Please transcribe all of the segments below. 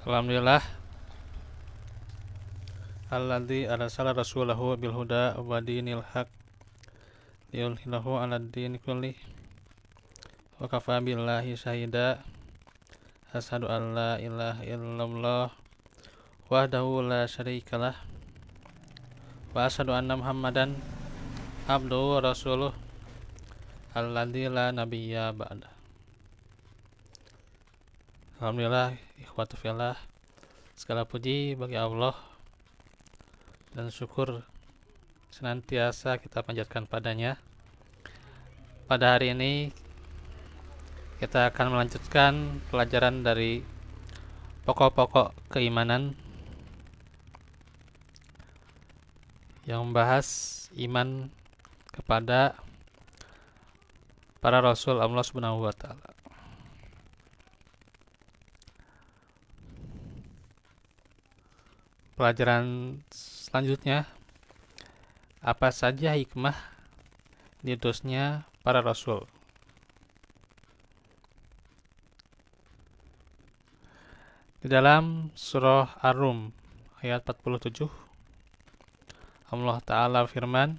Alhamdulillah alladzi arsala rasulahu bil huda wa dinil haq liyudhhirahu 'alad din kulli wa kafa billahi syahida. Asyhadu an la ilaha illallah wahdahu la syarikalah wa asyhadu anna Muhammadan abduhu wa rasuluh alladzi la nabiyya ba'da. Alhamdulillah, ikhwatu fillah, segala puji bagi Allah dan syukur senantiasa kita panjatkan padanya. Pada hari ini kita akan melanjutkan pelajaran dari pokok-pokok keimanan yang membahas iman kepada para rasul Allah Subhanahu wa taala. Pelajaran selanjutnya, apa saja hikmah diutusnya para rasul. Di dalam surah Ar-Rum ayat 47, Allah Ta'ala firman,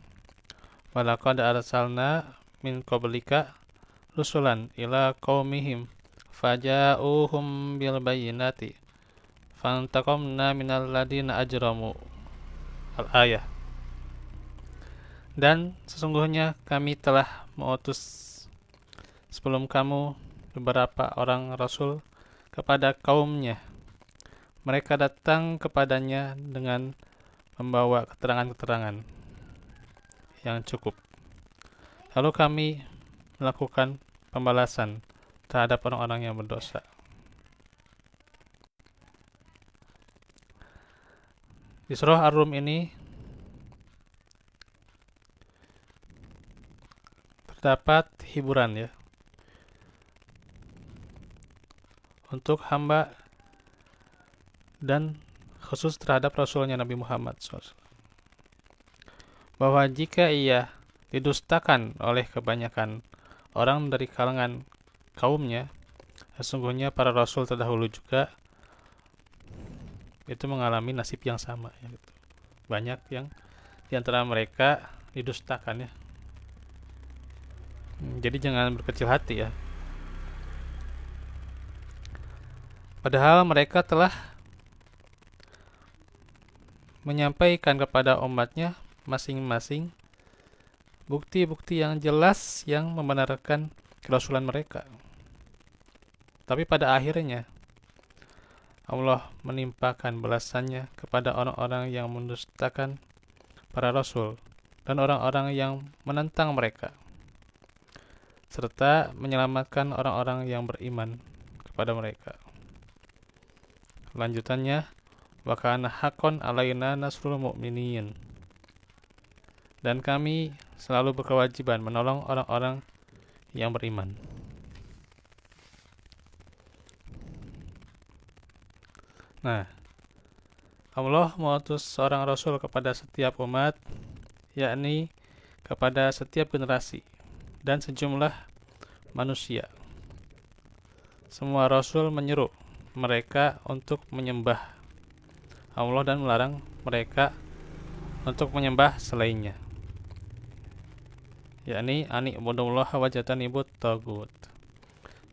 "Walaqad arsalna min qablika rusulan ila qaumihim faja'uhum bil bayyinati fantaqamna minal ladina ajramu." Al-ayah. Dan sesungguhnya kami telah mengutus sebelum kamu beberapa orang rasul kepada kaumnya. Mereka datang kepadanya dengan membawa keterangan-keterangan yang cukup. Lalu kami melakukan pembalasan terhadap orang-orang yang berdosa. Di surah Ar-Rum ini terdapat hiburan ya untuk hamba dan khusus terhadap Rasulnya Nabi Muhammad SAW, bahwa jika ia didustakan oleh kebanyakan orang dari kalangan kaumnya, sesungguhnya para Rasul terdahulu juga itu mengalami nasib yang sama ya, gitu. Banyak yang diantara mereka didustakan ya. Jadi jangan berkecil hati ya. Padahal mereka telah menyampaikan kepada umatnya masing-masing bukti-bukti yang jelas yang membenarkan kerasulan mereka. Tapi pada akhirnya Allah menimpakan balasannya kepada orang-orang yang mendustakan para rasul dan orang-orang yang menentang mereka, serta menyelamatkan orang-orang yang beriman kepada mereka. Lanjutannya, wa kana haqqan alaina nasrul mu'minin. Dan kami selalu berkewajiban menolong orang-orang yang beriman. Nah, Allah mengutus seorang rasul kepada setiap umat, yakni kepada setiap generasi dan sejumlah manusia. Semua rasul menyeru mereka untuk menyembah Allah dan melarang mereka untuk menyembah selainnya, yakni ani ibudullaha wa jatanibut tagut.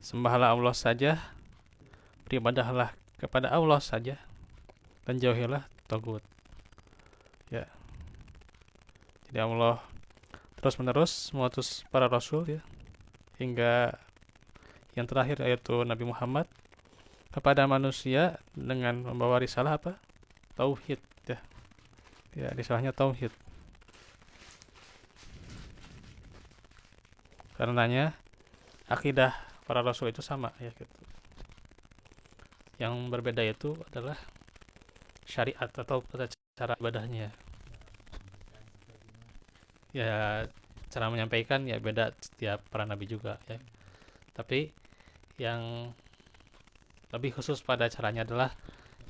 Sembahlah Allah saja, beribadahlah kepada Allah saja, dan jauhilah tagut. Ya. Jadi Allah terus-menerus mengutus para rasul ya, hingga yang terakhir yaitu Nabi Muhammad kepada manusia dengan membawa risalah apa? Tauhid ya. Ya, risalahnya tauhid. Karenanya akidah para rasul itu sama ya gitu. Yang berbeda itu adalah syariat atau cara ibadahnya. Ya, cara menyampaikan ya beda setiap para nabi juga ya. Tapi yang lebih khusus pada caranya adalah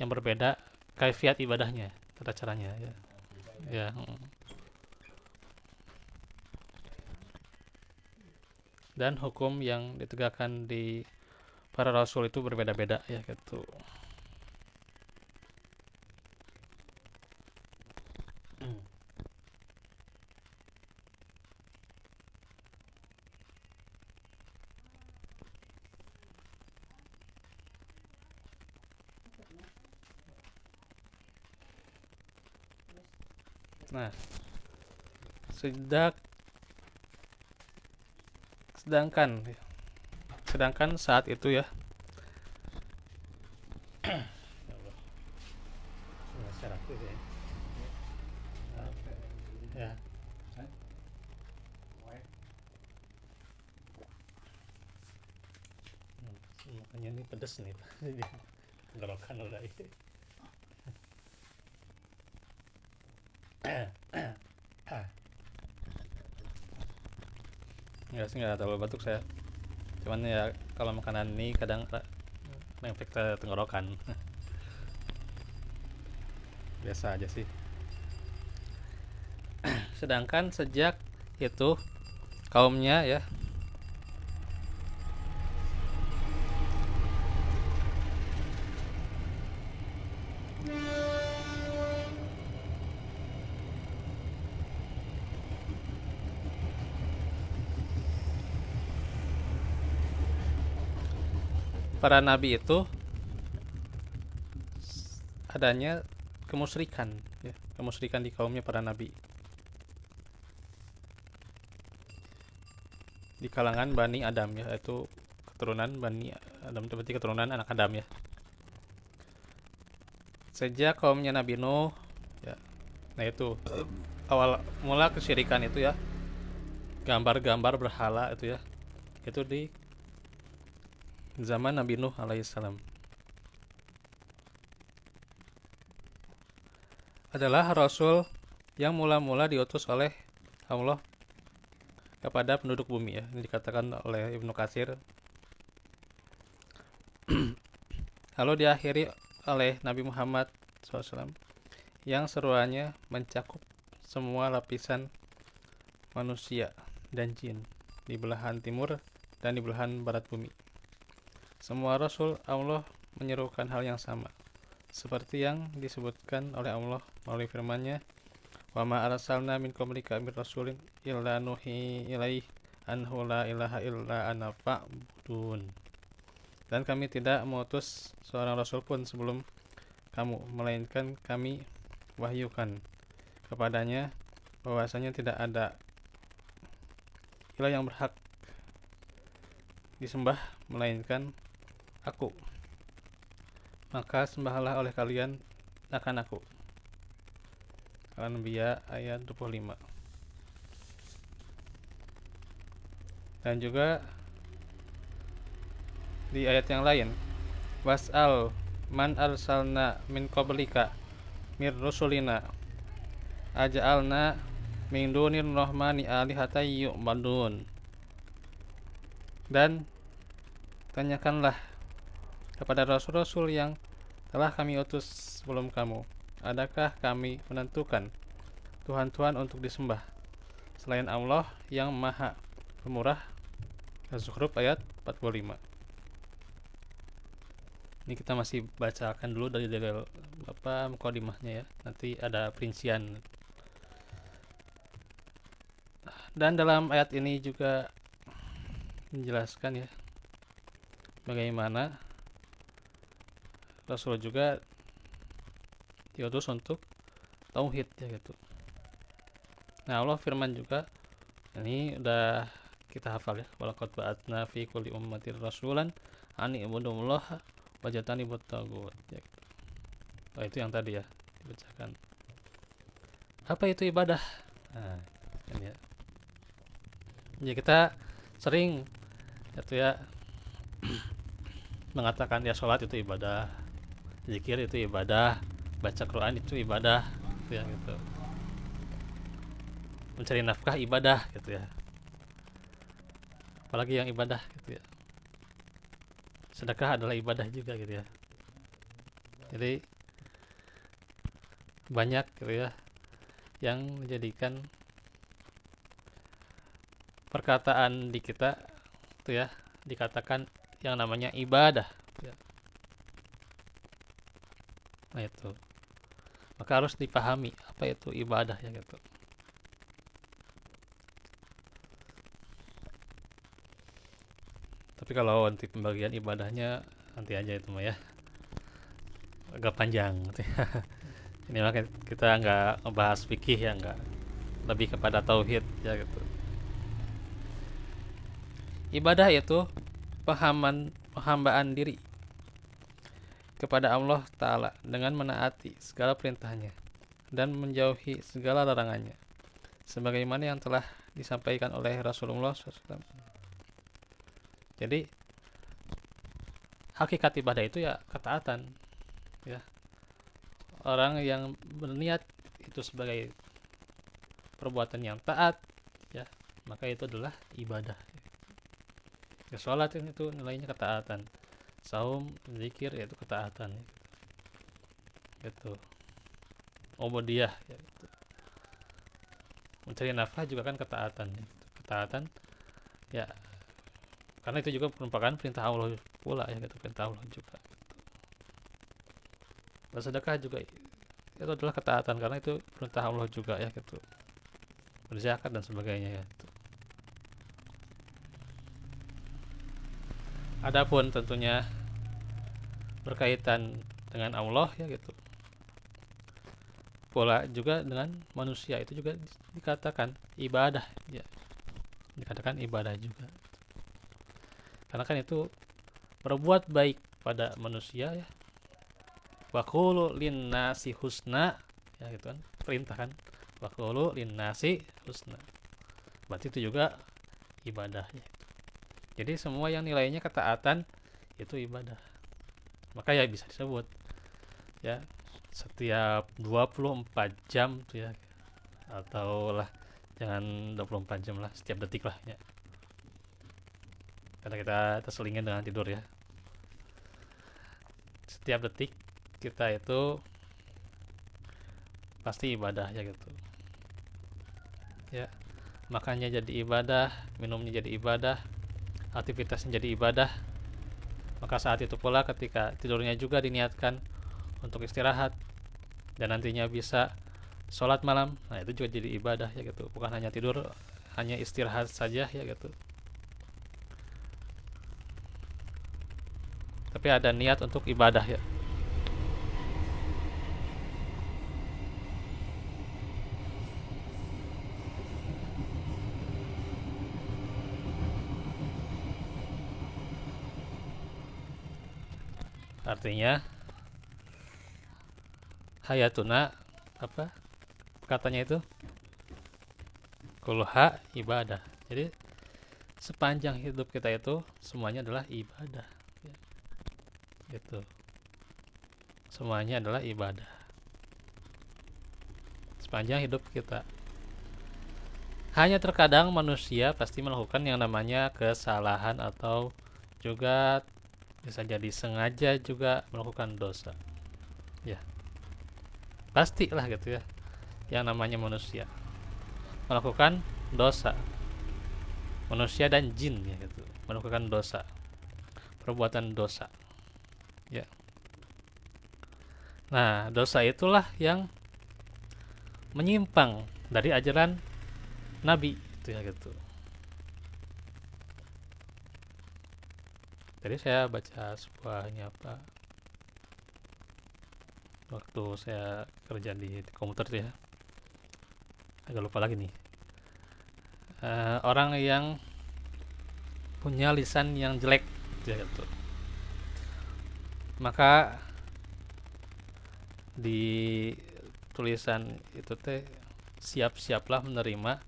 yang berbeda kaifiat ibadahnya, tata caranya ya. Ya. Dan hukum yang ditegakkan di para rasul itu berbeda-beda ya gitu. Nah, sedak sedangkan sedangkan saat itu ya. Ya, makanya ini pedes nih. Tenggorokan udah ini. Enggak sih, nggak terlalu batuk saya. Cuman ya kalau makanan ini kadang efek tenggorokan. Biasa aja sih. Sedangkan sejak itu kaumnya ya, para nabi itu adanya kemusyrikan ya, kemusyrikan di kaumnya para nabi, di kalangan Bani Adam ya, yaitu keturunan Bani Adam, itu berarti keturunan anak Adam ya. Sejak kaumnya Nabi Nuh ya, nah itu awal mula kesyirikan itu ya, gambar-gambar berhala itu ya, itu di zaman Nabi Nuh alaihissalam. Adalah rasul yang mula-mula diutus oleh Allah kepada penduduk bumi ya. Ini dikatakan oleh Ibnu Katsir. Lalu diakhiri oleh Nabi Muhammad SAW yang seruannya mencakup semua lapisan manusia dan jin di belahan timur dan di belahan barat bumi. Semua rasul Allah menyerukan hal yang sama, seperti yang disebutkan oleh Allah melalui firman-Nya, "Wa ma arsalna min qablika min rasulin illa nuhi ilaih anhu la ilaha illa ana fa'budun." Dan kami tidak mengutus seorang rasul pun sebelum kamu, melainkan kami wahyukan kepadanya bahwasanya tidak ada ilah yang berhak disembah melainkan aku, maka sembahlah oleh kalian akan aku. Al-Anbiya ayat 25. Dan juga di ayat yang lain, was'al man arsalna min qablika mir rusulina aja'alna min dunir rahmani alihata yu'badun. Dan tanyakanlah kepada rasul-rasul yang telah kami utus sebelum kamu, adakah kami menentukan Tuhan-Tuhan untuk disembah selain Allah yang Maha Pemurah? Az-Zukhruf ayat 45. Ini kita masih bacakan dulu dari mukadimahnya ya. Nanti ada perincian. Dan dalam ayat ini juga menjelaskan ya bagaimana Rasul juga diutus untuk tauhid ya gitu. Nah, Allah firman juga, ini udah kita hafal ya, walaqad ba'atna fi kulli ummatin rasulan an i'budullaha wajtanibut taghut ya gitu. Oh, itu yang tadi ya dibacakan. Apa itu ibadah? Nah, ini ya. Ya kita sering itu ya mengatakan ya sholat itu ibadah, zikir itu ibadah, baca Quran itu ibadah gitu ya gitu. Mencari nafkah ibadah gitu ya. Apalagi yang ibadah gitu ya. Sedekah adalah ibadah juga gitu ya. Jadi banyak gitu ya yang menjadikan perkataan di kita itu ya dikatakan yang namanya ibadah ya. Nah itu, maka harus dipahami apa itu ibadah ya gitu. Tapi kalau nanti pembagian ibadahnya nanti aja itu mah ya. agak panjang gitu ya. Ini mah kita nggak ngebahas fikih ya, nggak, lebih kepada tauhid ya gitu. Ibadah itu penghambaan diri kepada Allah Ta'ala dengan menaati segala perintahnya dan menjauhi segala larangannya, sebagaimana yang telah disampaikan oleh Rasulullah SAW. Jadi hakikat ibadah itu ya ketaatan ya. Orang yang berniat itu sebagai perbuatan yang taat ya, maka itu adalah ibadah ya. Sholat itu nilainya ketaatan, saum, zikir yaitu ketaatan gitu. Ubudiyah ya, gitu. Mencari nafkah juga kan ketaatan ya. Ketaatan ya, karena itu juga merupakan perintah Allah pula ya gitu, perintah Allah juga. Bersedekah juga itu adalah ketaatan karena itu perintah Allah juga ya gitu. Berzakat dan sebagainya ya gitu. Adapun tentunya berkaitan dengan Allah ya gitu, pola juga dengan manusia itu juga dikatakan ibadah ya, dikatakan ibadah juga karena kan itu berbuat baik pada manusia ya. Wa qulu linnasi husna ya gitu kan, perintah kan, wa qulu linnasi husna, berarti itu juga ibadah ya. Jadi semua yang nilainya ketaatan itu ibadah. Maka ya bisa disebut ya setiap 24 jam tuh ya, atau lah jangan 24 jam lah, setiap detik lah ya. Karena kita terselingin dengan tidur ya. Setiap detik kita itu pasti ibadah ya gitu. Ya, makannya jadi ibadah, minumnya jadi ibadah, aktivitasnya jadi ibadah. Maka saat itu pula ketika tidurnya juga diniatkan untuk istirahat dan nantinya bisa sholat malam, nah itu juga jadi ibadah ya gitu. Bukan hanya tidur, hanya istirahat saja ya gitu, tapi ada niat untuk ibadah ya. Artinya hayatuna apa katanya itu kulha ibadah. Jadi sepanjang hidup kita itu semuanya adalah ibadah ya. Gitu. Semuanya adalah ibadah sepanjang hidup kita. Hanya terkadang manusia pasti melakukan yang namanya kesalahan atau juga bisa jadi sengaja juga melakukan dosa ya, pastilah gitu ya. Yang namanya manusia melakukan dosa, manusia dan jin ya gitu, melakukan dosa, perbuatan dosa ya. Nah, dosa itulah yang menyimpang dari ajaran Nabi itu ya gitu. Jadi saya baca sebuah ini apa, waktu saya kerja di komputer tuh ya, agak lupa lagi nih. Orang yang punya lisan yang jelek ya gitu, maka di tulisan itu teh siap-siaplah menerima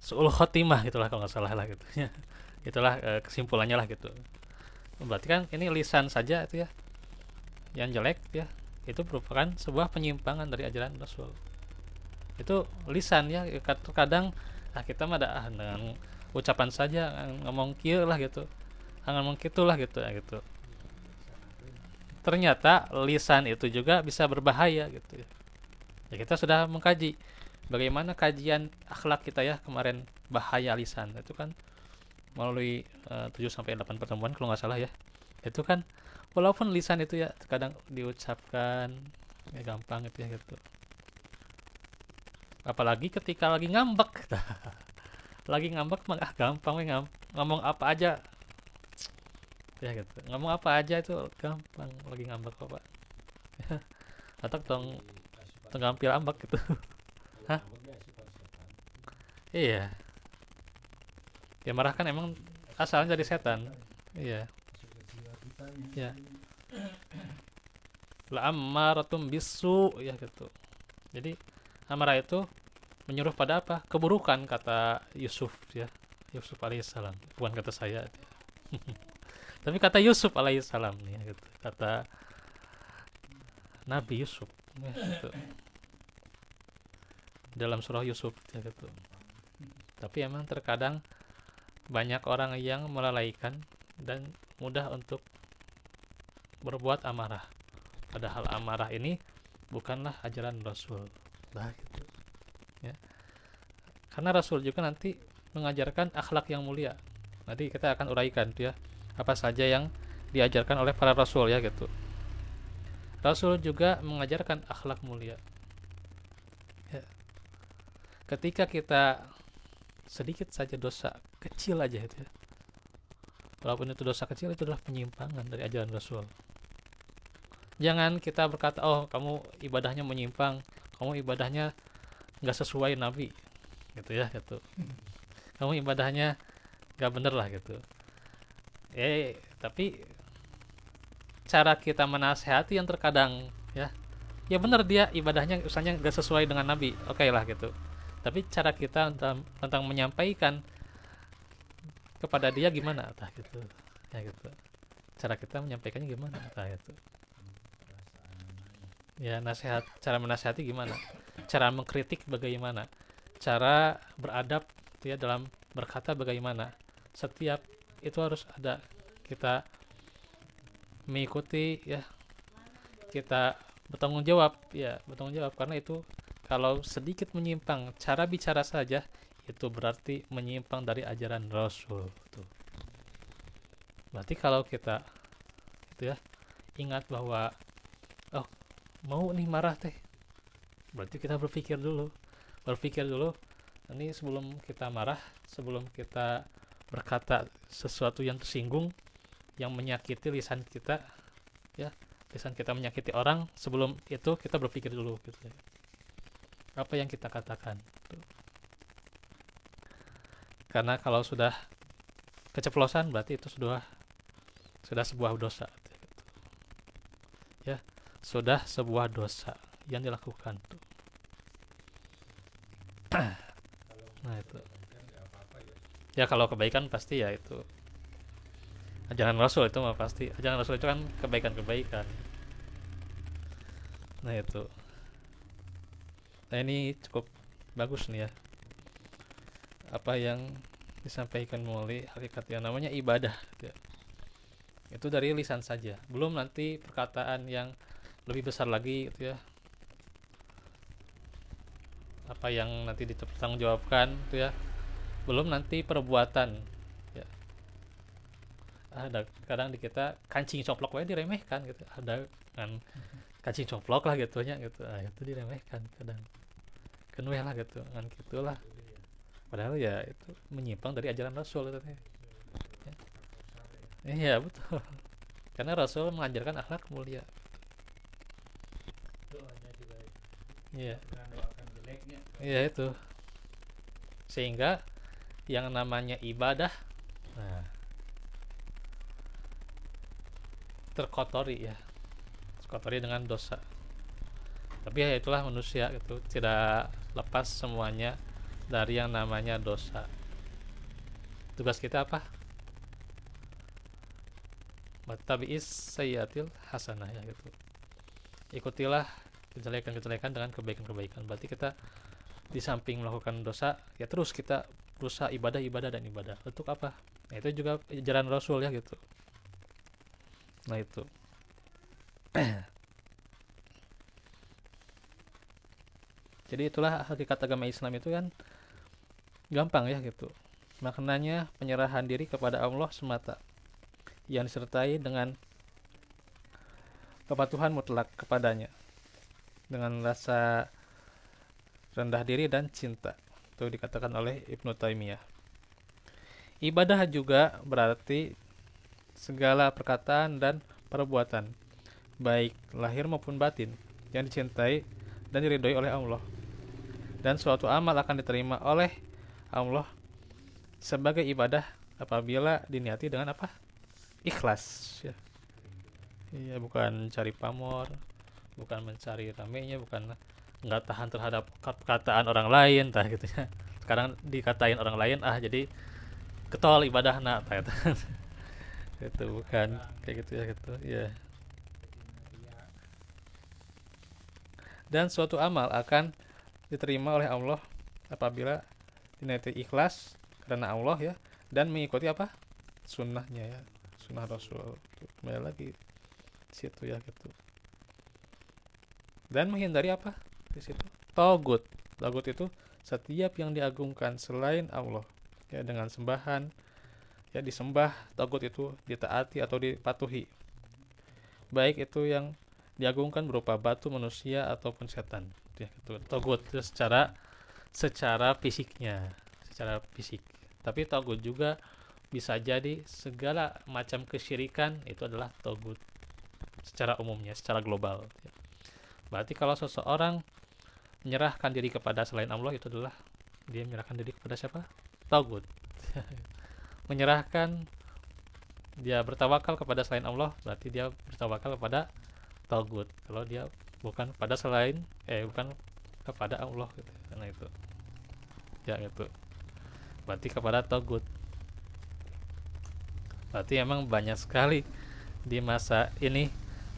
su'ul khotimah gitulah kalau nggak salah lah gitu ya. Itulah kesimpulannya lah gitu. Berarti kan ini lisan saja itu ya yang jelek ya, itu merupakan sebuah penyimpangan dari ajaran Rasul. Itu lisan ya, kadang kita mah dengan ucapan saja ngomong kieu lah gitu, ngomong kitulah gitu ya gitu. Ternyata lisan itu juga bisa berbahaya gitu ya. Ya kita sudah mengkaji bagaimana kajian akhlak kita ya kemarin, bahaya lisan itu kan melalui 7 sampai 8 pertemuan kalau nggak salah ya. Itu kan walaupun lisan itu ya terkadang diucapkan ya gampang gitu ya gitu. Apalagi ketika lagi ngambek. Lagi ngambek mah gampang we ngomong apa aja. Ya gitu. Ngomong apa aja itu gampang lagi ngambek kok, Pak. atau tong gampil ambak gitu. Hah? Iya, ya marah kan emang asalnya dari setan. Iya, ya. La ammaratum bisu ya gitu. Jadi amarah itu menyuruh pada apa? Keburukan, kata Yusuf ya. Yusuf alaihissalam, bukan kata saya. Tapi kata Yusuf alaihissalam nih ya, gitu. Kata Nabi Yusuf ya, gitu. Dalam surah Yusuf ya, gitu. Tapi emang terkadang banyak orang yang melalaikan dan mudah untuk berbuat amarah. Padahal amarah ini bukanlah ajaran Rasul. Lah gitu. Ya. Karena Rasul juga nanti mengajarkan akhlak yang mulia. Nanti kita akan uraikan tuh ya, apa saja yang diajarkan oleh para rasul ya gitu. Rasul juga mengajarkan akhlak mulia. Ya. Ketika kita sedikit saja dosa kecil aja itu ya, walaupun itu dosa kecil, itu adalah penyimpangan dari ajaran Rasul. Jangan kita berkata, oh kamu ibadahnya menyimpang, kamu ibadahnya nggak sesuai Nabi, gitu ya, gitu. Kamu ibadahnya nggak bener lah gitu. Tapi cara kita menasehati yang terkadang ya bener dia ibadahnya usahanya nggak sesuai dengan Nabi, oke lah gitu. Tapi cara kita tentang menyampaikan kepada dia gimana, entah gitu, ya gitu. Cara kita menyampaikannya gimana, entah itu. Ya nasihat, cara menasihati gimana, cara mengkritik bagaimana, cara beradab ya dalam berkata bagaimana. Setiap itu harus ada, kita mengikuti ya, kita bertanggung jawab karena itu kalau sedikit menyimpang cara bicara saja itu berarti menyimpang dari ajaran Rasul tuh. Berarti kalau kita itu ya ingat bahwa oh mau nih marah teh, berarti kita berpikir dulu ini sebelum kita marah, sebelum kita berkata sesuatu yang tersinggung, yang menyakiti lisan kita ya, lisan kita menyakiti orang, sebelum itu kita berpikir dulu gitu ya, apa yang kita katakan tuh. Karena kalau sudah keceplosan berarti itu sudah sebuah dosa gitu. Ya, sudah sebuah dosa yang dilakukan tuh. Nah itu ya, kalau kebaikan pasti ya itu ajaran Rasul, itu mah pasti ajaran Rasul itu kan kebaikan. Nah itu, nah ini cukup bagus nih ya apa yang disampaikan oleh hakikat yang namanya ibadah ya. Itu dari lisan saja, belum nanti perkataan yang lebih besar lagi gitu ya, apa yang nanti dipertanggungjawabkan itu ya, belum nanti perbuatan ya. Ada kadang di kita kancing coplok aja diremehkan gitu, ada kan kancing coplok lah gitunya gitu, itu diremehkan kadang kenweh lah gitu kan, gitulah. Padahal ya itu menyimpang dari ajaran Rasul itu ya. Iya betul, karena Rasul mengajarkan akhlak mulia. Iya, iya itu, sehingga yang namanya ibadah terkotori dengan dosa. Tapi ya itulah manusia itu tidak lepas semuanya dari yang namanya dosa. Tugas kita apa? Tabi'is sayyatil hasanah ya gitu. Ikutilah kejelekan-kejelekan dengan kebaikan-kebaikan. Berarti kita di samping melakukan dosa ya terus kita berusaha ibadah. Untuk apa? Nah, itu juga ajaran Rasul ya gitu. Nah itu. Jadi itulah hakikat agama Islam itu kan gampang ya gitu. Maknanya penyerahan diri kepada Allah semata, yang disertai dengan kepatuhan mutlak kepadanya, dengan rasa rendah diri dan cinta. Itu dikatakan oleh Ibnu Taimiyah. Ibadah juga berarti segala perkataan dan perbuatan baik lahir maupun batin, yang dicintai dan diridhoi oleh Allah. Dan suatu amal akan diterima oleh Allah sebagai ibadah apabila diniati dengan apa? Ikhlas ya. Iya, bukan cari pamor, bukan mencari ramenya, bukan nggak tahan terhadap perkataan orang lain tah gitu ya. Sekarang dikatain orang lain jadi ketol ibadah nak tah gitu. Itu bukan kayak gitu ya gitu ya. Dan suatu amal akan diterima oleh Allah apabila diniati ikhlas karena Allah ya, dan mengikuti apa? Sunnahnya ya, sunnah Rasul. Kembali lagi di situ ya gitu. Dan menghindari apa di situ? Togut. Togut itu setiap yang diagungkan selain Allah ya, dengan sembahan ya, disembah. Togut itu ditaati atau dipatuhi, baik itu yang diagungkan berupa batu, manusia ataupun setan ya gitu. Togut itu secara fisiknya, secara fisik. Tapi togut juga bisa jadi segala macam kesyirikan, itu adalah togut secara umumnya, secara global. Berarti kalau seseorang menyerahkan diri kepada selain Allah, itu adalah dia menyerahkan diri kepada siapa? Togut. Menyerahkan, dia bertawakal kepada selain Allah, berarti dia bertawakal kepada togut. Kalau dia bukan kepada bukan kepada Allah gitu. Karena itu ya itu berarti kepada togut. Berarti emang banyak sekali di masa ini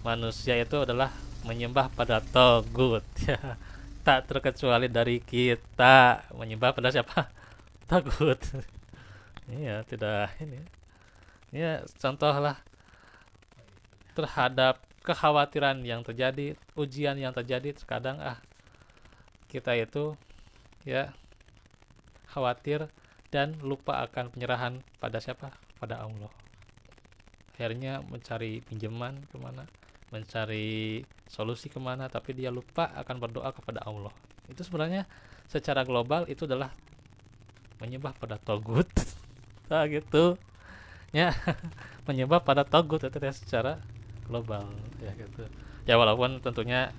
manusia itu adalah menyembah pada togut ya. Tak terkecuali dari kita menyembah pada siapa? Togut. Iya, tidak ini. Ya, contohlah terhadap kekhawatiran yang terjadi, ujian yang terjadi, terkadang kita itu ya khawatir dan lupa akan penyerahan pada siapa? Pada Allah. Akhirnya mencari pinjaman kemana, mencari solusi kemana, tapi dia lupa akan berdoa kepada Allah. Itu sebenarnya secara global itu adalah menyembah pada togut. Nah gitu ya. Menyembah pada togut itu secara global ya gitu ya, walaupun tentunya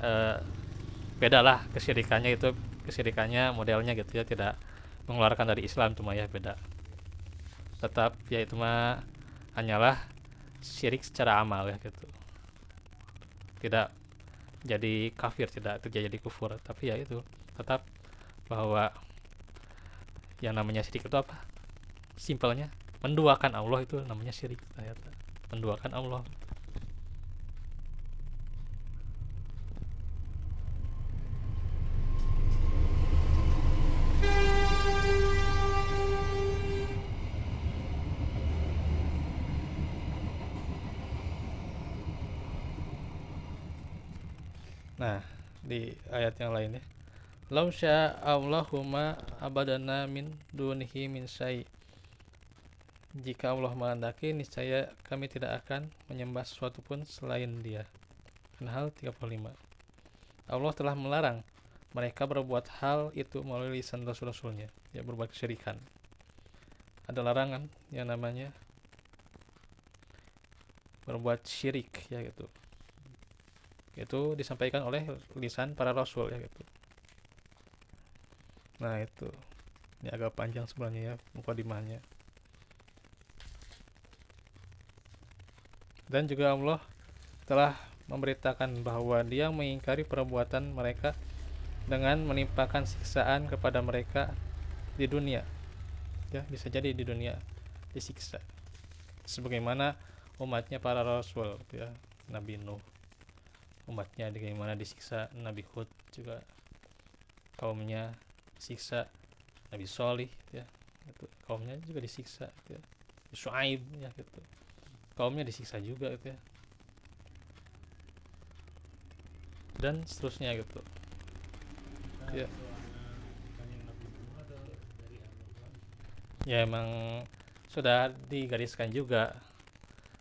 beda lah kesyirikannya, itu kesyirikannya modelnya gitu ya, tidak mengeluarkan dari Islam, cuma ya beda. Tetap ya itu mah hanyalah syirik secara amal ya gitu, tidak jadi kafir, tidak terjadi kufur, tapi ya itu tetap bahwa yang namanya syirik itu apa? Simpelnya menduakan Allah, itu namanya syirik. Menduakan Allah. Nah, di ayat yang lain ya. Lau sya'allahumma abadana min dunihi min syai'. Jika Allah menghendaki, niscaya kami tidak akan menyembah sesuatu pun selain Dia. An-Nahl 35. Allah telah melarang mereka berbuat hal itu melalui lisan rasul-rasulnya, ya, berbuat kesyirikan. Ada larangan yang namanya berbuat syirik ya gitu. Itu disampaikan oleh lisan para rasul ya gitu. Nah itu, ini agak panjang sebenarnya ya mukadimahnya. Dan juga Allah telah memberitakan bahwa Dia mengingkari perbuatan mereka dengan menimpakan siksaan kepada mereka di dunia. Ya, bisa jadi di dunia disiksa. Sebagaimana umatnya para rasul ya, Nabi Nuh, umatnya bagaimana disiksa, Nabi Hud juga kaumnya disiksa, Nabi Sholih ya gitu, kaumnya juga disiksa ya. Syuaib ya gitu, kaumnya disiksa juga gitu ya, dan seterusnya gitu ya. Ya emang sudah digariskan juga,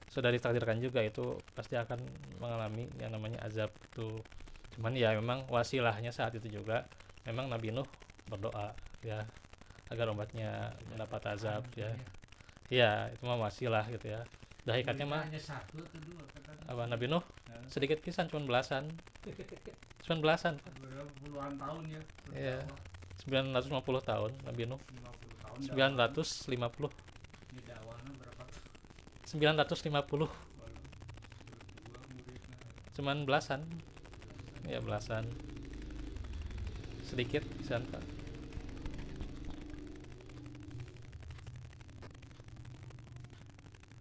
sudah ditakdirkan juga, itu pasti akan mengalami yang namanya azab itu. Cuman ya memang wasilahnya saat itu juga memang Nabi Nuh berdoa ya agar umatnya mendapat azab ya. Ya itu mah wasilah gitu ya. Dah ikatnya mah apa Nabi Nuh sedikit pisan, cuman belasan Pak. Puluhan tahun ya. Iya, 950 tahun Nabi Nuh. 50 tahun. 950 Ini dakwahnya berapa? 950 Dua muridnya. cuman belasan, ya belasan, sedikit pisan Pak.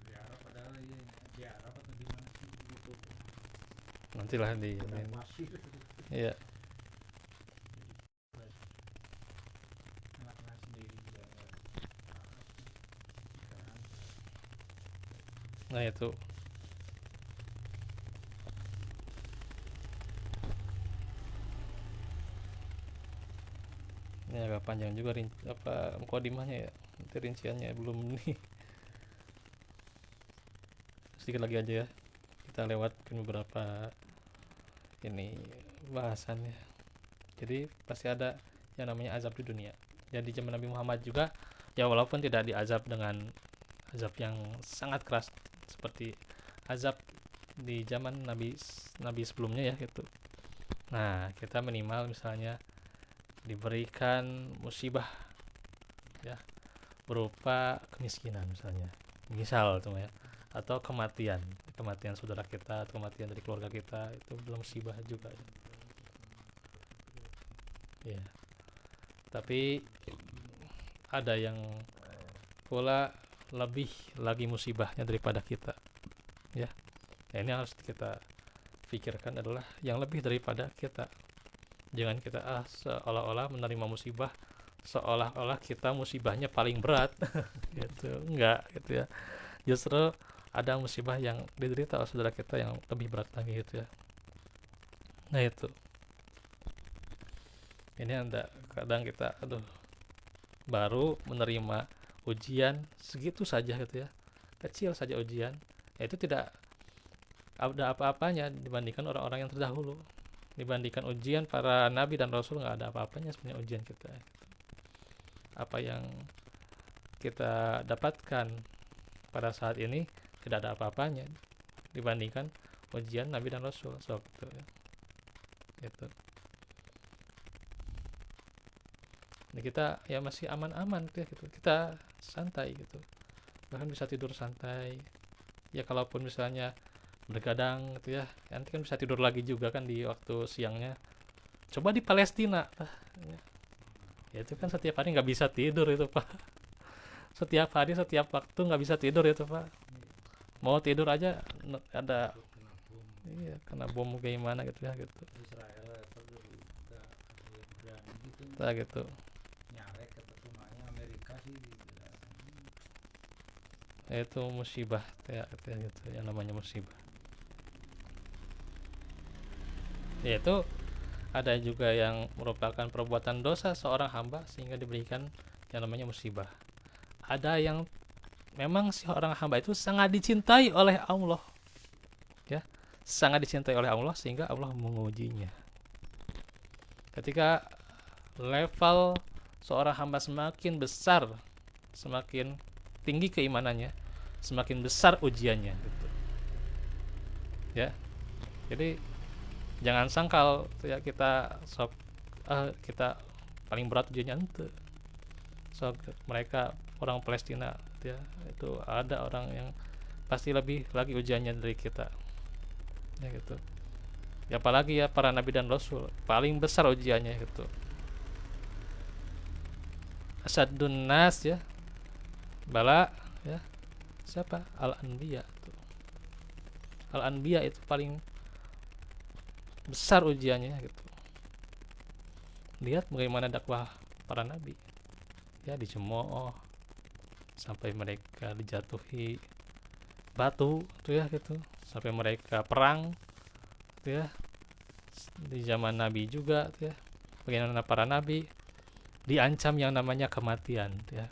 Di Arab padahal ya, di Arab atau di mana sih itu Nantilah di pasir. iya. Anak-anak sendiri juga Arab. Sekarang Nah itu ini agak panjang juga mukadimahnya ya, nanti rinciannya belum nih. Sedikit lagi aja ya, kita lewatin beberapa ini bahasannya. Jadi pasti ada yang namanya azab di dunia. Dan di zaman Nabi Muhammad juga, ya walaupun tidak diazab dengan azab yang sangat keras seperti azab di zaman nabi sebelumnya ya gitu. Nah, kita minimal misalnya diberikan musibah ya, berupa kemiskinan misalnya, misal tuh ya, atau kematian saudara kita atau kematian dari keluarga kita, itu belum musibah juga ya. Tapi ada yang pula lebih lagi musibahnya daripada kita ya. Nah, ini harus kita pikirkan adalah yang lebih daripada kita. Jangan kita seolah-olah menerima musibah seolah-olah kita musibahnya paling berat gitu, enggak gitu ya. Justru ada musibah yang diderita oleh saudara kita yang lebih berat lagi gitu ya. Nah itu ini anda kadang kita baru menerima ujian segitu saja gitu ya, kecil saja ujian ya, itu tidak ada apa-apanya dibandingkan orang-orang yang terdahulu. Dibandingkan ujian para nabi dan rasul, nggak ada apa-apanya sebenarnya ujian kita. Apa yang kita dapatkan pada saat ini tidak ada apa-apanya dibandingkan ujian nabi dan rasul. So gitu ya. Gitu. Ini kita ya masih aman-aman gitu. Kita santai gitu. Bahkan bisa tidur santai. Ya kalaupun misalnya bergadang gitu ya, nanti kan bisa tidur lagi juga kan di waktu siangnya. Coba di Palestina ya, itu kan setiap hari nggak bisa tidur itu Pak. Setiap hari setiap waktu nggak bisa tidur itu Pak. Mau tidur aja ada iya kena bom gimana gitu ya gitu. Israel itu udah berani gitu. Nah, gitu. Nyarek ke rumahnya Amerika sih. Itu musibah ya, gitu yang namanya musibah. Yaitu ada juga yang merupakan perbuatan dosa seorang hamba sehingga diberikan yang namanya musibah. Ada yang memang si orang hamba itu sangat dicintai oleh Allah ya, sangat dicintai oleh Allah sehingga Allah mengujinya. Ketika level seorang hamba semakin besar, semakin tinggi keimanannya, semakin besar ujiannya gitu. Ya. Jadi jangan sangkal ya kita kita paling berat ujiannya ente. Mereka orang Palestina ya, itu ada orang yang pasti lebih lagi ujiannya dari kita. Ya gitu. Ya apalagi ya para nabi dan rasul, paling besar ujiannya gitu. Asadun nas ya. Bala ya. Siapa? Al-Anbiya tuh. Al-Anbiya itu paling besar ujiannya gitu. Lihat bagaimana dakwah para nabi ya, dicemooh sampai mereka dijatuhi batu tuh ya gitu, sampai mereka perang tuh ya. Di zaman nabi juga tuh ya, bagaimana para nabi diancam yang namanya kematian tuh ya,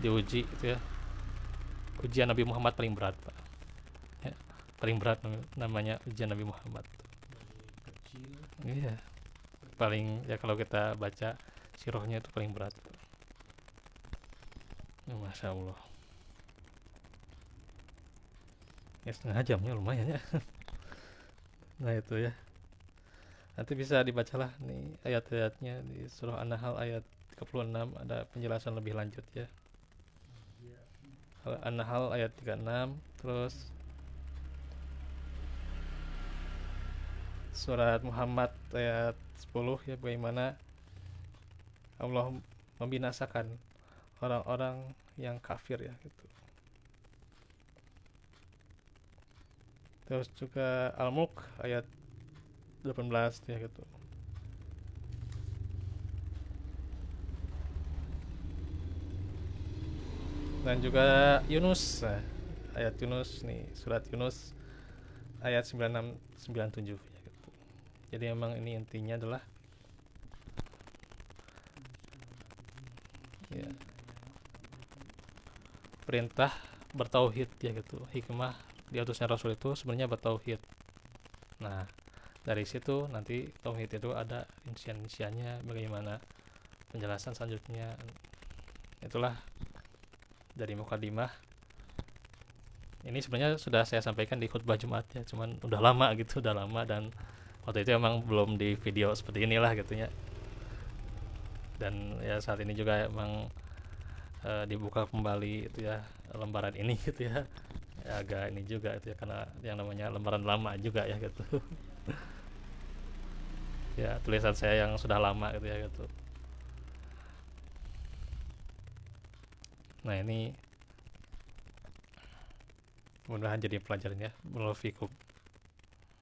diuji tuh ya. Ujian Nabi Muhammad paling berat Pak ya, paling berat namanya ujian Nabi Muhammad Kecil. iya, paling ya kalau kita baca sirahnya itu paling berat. Masya Allah. Ya setengah jamnya lumayan ya. Nah itu ya, nanti bisa dibacalah nih ayat-ayatnya di surah An-Nahl ayat 36, ada penjelasan lebih lanjut ya. Iya. An-Nahl ayat 36, terus surat Muhammad ayat 10 ya, bagaimana Allah membinasakan orang-orang yang kafir ya gitu. Terus juga Al-Mulk ayat 18 ya gitu. Dan juga Yunus, nah, ayat Yunus nih, surat Yunus ayat 96 97 ya gitu. Jadi memang ini intinya adalah ya, perintah bertauhid ya gitu. Hikmah diutusnya Rasul itu sebenarnya bertauhid. Nah, dari situ nanti tauhid itu ada rincian-rinciannya bagaimana penjelasan selanjutnya. Itulah dari mukadimah. Ini sebenarnya sudah saya sampaikan di khutbah Jumat ya, cuman udah lama gitu, udah lama, dan waktu itu emang belum di video seperti inilah gitu ya. Dan ya saat ini juga emang dibuka kembali itu ya lembaran ini gitu ya. Ya agak ini juga itu ya, karena yang namanya lembaran lama juga ya gitu. Ya tulisan saya yang sudah lama gitu ya gitu. Nah ini mudah-mudahan jadi pelajaran ya. Barakallahu fikum.